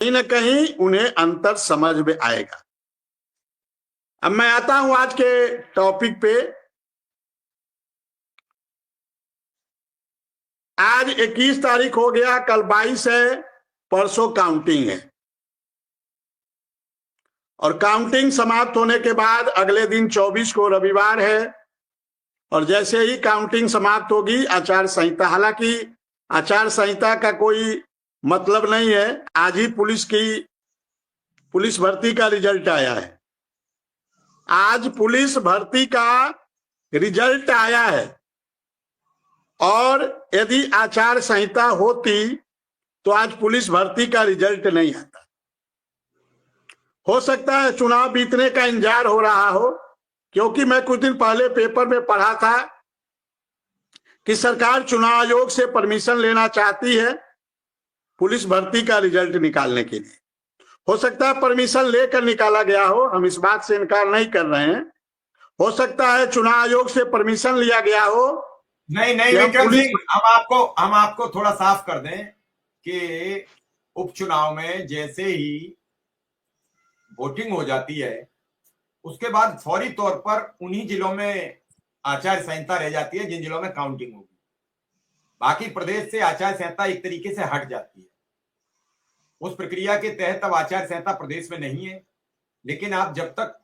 कहीं ना कहीं उन्हें अंतर समझ में आएगा। अब मैं आता हूं आज के टॉपिक पे। आज 21 तारीख हो गया, कल 22 है, परसों काउंटिंग है। और काउंटिंग समाप्त होने के बाद अगले दिन 24 को रविवार है। और जैसे ही काउंटिंग समाप्त होगी आचार संहिता, हालांकि आचार संहिता का कोई मतलब नहीं है। आज ही पुलिस भर्ती का रिजल्ट आया है। आज पुलिस भर्ती का रिजल्ट आया है। और यदि आचार संहिता होती तो आज पुलिस भर्ती का रिजल्ट नहीं आता। हो सकता है चुनाव बीतने का इंतजार हो रहा हो, क्योंकि मैं कुछ दिन पहले पेपर में पढ़ा था कि सरकार चुनाव आयोग से परमिशन लेना चाहती है पुलिस भर्ती का रिजल्ट निकालने के लिए। हो सकता है परमिशन लेकर निकाला गया हो, हम इस बात से इनकार नहीं कर रहे हैं। हो सकता है चुनाव आयोग से परमिशन लिया गया हो। नहीं विक्रम सिंह, हम आपको थोड़ा साफ कर दें कि उपचुनाव में जैसे ही वोटिंग हो जाती है उसके बाद फौरी तौर पर उन्हीं जिलों में आचार संहिता रह जाती है जिन जिलों में काउंटिंग होगी। बाकी प्रदेश से आचार संहिता एक तरीके से हट जाती है। उस प्रक्रिया के तहत अब आचार संहिता प्रदेश में नहीं है, लेकिन आप जब तक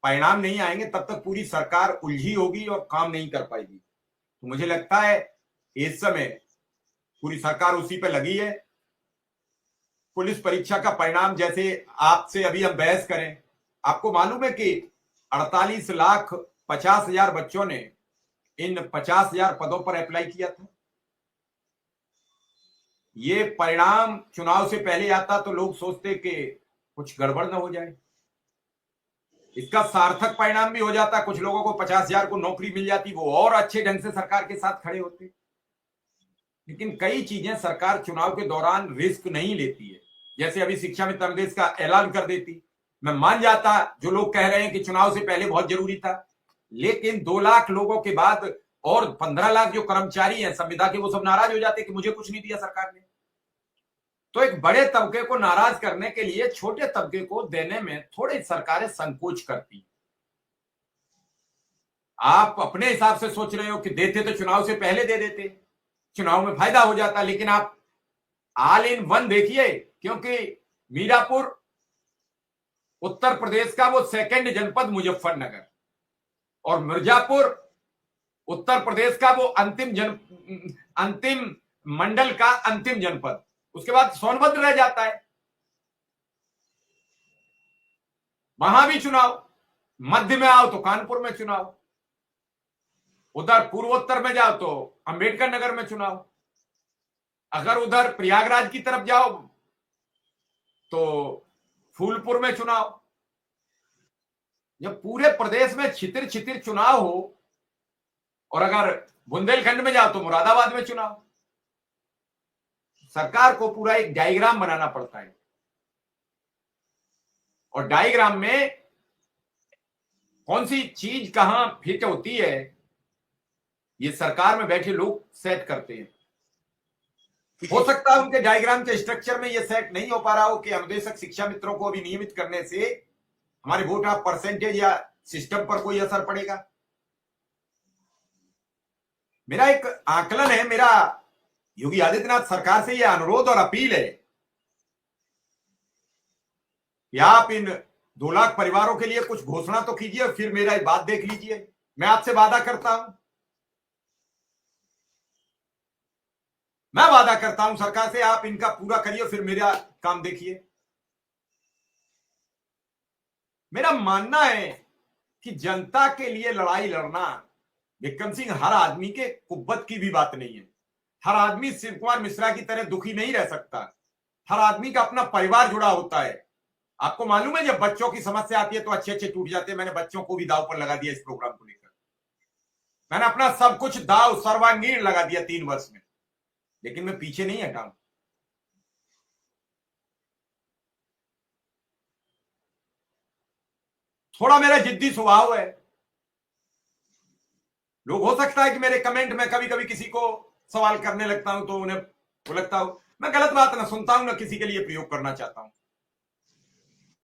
परिणाम नहीं आएंगे तब तक पूरी सरकार उलझी होगी और काम नहीं कर पाएगी। तो मुझे लगता है इस समय पूरी सरकार उसी पे लगी है। पुलिस परीक्षा का परिणाम जैसे आपसे अभी हम बहस करें, आपको मालूम है कि 48,50,000 बच्चों ने इन 50,000 पदों पर अप्लाई किया था। ये परिणाम चुनाव से पहले आता तो लोग सोचते कि कुछ गड़बड़ ना हो जाए। इसका सार्थक परिणाम भी हो जाता, कुछ लोगों को 50,000 को नौकरी मिल जाती, वो और अच्छे ढंग से सरकार के साथ खड़े होते। लेकिन कई चीजें सरकार चुनाव के दौरान रिस्क नहीं लेती है। जैसे अभी शिक्षा में तमदेश का ऐलान कर देती, मैं मान जाता जो लोग कह रहे हैं कि चुनाव से पहले बहुत जरूरी था, लेकिन 2 लाख लोगों के बाद और 15 लाख जो कर्मचारी हैं संविदा के, वो सब नाराज हो जाते कि मुझे कुछ नहीं दिया सरकार ने। तो एक बड़े तबके को नाराज करने के लिए छोटे तबके को देने में थोड़ी सरकारें संकोच करती। आप अपने हिसाब से सोच रहे हो कि देते तो चुनाव से पहले दे देते, चुनाव में फायदा हो जाता, लेकिन आप ऑल इन वन देखिए, क्योंकि मीरापुर उत्तर प्रदेश का वो सेकंड जनपद मुजफ्फरनगर और मिर्जापुर उत्तर प्रदेश का वो अंतिम मंडल का अंतिम जनपद, उसके बाद सोनभद्र रह जाता है। वहां भी चुनाव, मध्य में आओ तो कानपुर में चुनाव, उधर पूर्वोत्तर में जाओ तो अंबेडकर नगर में चुनाव, अगर उधर प्रयागराज की तरफ जाओ तो फूलपुर में चुनाव। जब पूरे प्रदेश में छितिर छितिर चुनाव हो, और अगर बुंदेलखंड में जाओ तो मुरादाबाद में चुनाव, सरकार को पूरा एक डायग्राम बनाना पड़ता है। और डायग्राम में कौन सी चीज कहां फिट होती है, ये सरकार में बैठे लोग सेट करते हैं। हो सकता है उनके डायग्राम के स्ट्रक्चर में ये सेट नहीं हो पा रहा हो कि अनुदेशक शिक्षा मित्रों को अभी नियमित करने से हमारे वोट ऑफ परसेंटेज या सिस्टम पर कोई असर पड़ेगा। मेरा एक आकलन है, मेरा योगी आदित्यनाथ सरकार से यह अनुरोध और अपील है कि आप इन 2 लाख परिवारों के लिए कुछ घोषणा तो कीजिए और फिर मेरा बात देख लीजिए। मैं आपसे वादा करता हूं, सरकार से, आप इनका पूरा करिए फिर मेरा काम देखिए। मेरा मानना है कि जनता के लिए लड़ाई लड़ना, विक्रम सिंह, हर आदमी के कुव्वत की भी बात नहीं है। हर आदमी शिव कुमार मिश्रा की तरह दुखी नहीं रह सकता। हर आदमी का अपना परिवार जुड़ा होता है। आपको मालूम है जब बच्चों की समस्या आती है तो अच्छे टूट जाते हैं। मैंने बच्चों को भी दाव पर लगा दिया इस प्रोग्राम को लेकर। मैंने अपना सब कुछ दाव सर्वांगीण लगा दिया 3 वर्ष में, लेकिन मैं पीछे नहीं हटा हूं। थोड़ा मेरा जिद्दी स्वभाव है। लोग, हो सकता है कि मेरे कमेंट में कभी कभी किसी को सवाल करने लगता हूं तो उन्हें वो लगता हो मैं गलत बात ना सुनता हूं ना किसी के लिए प्रयोग करना चाहता हूं।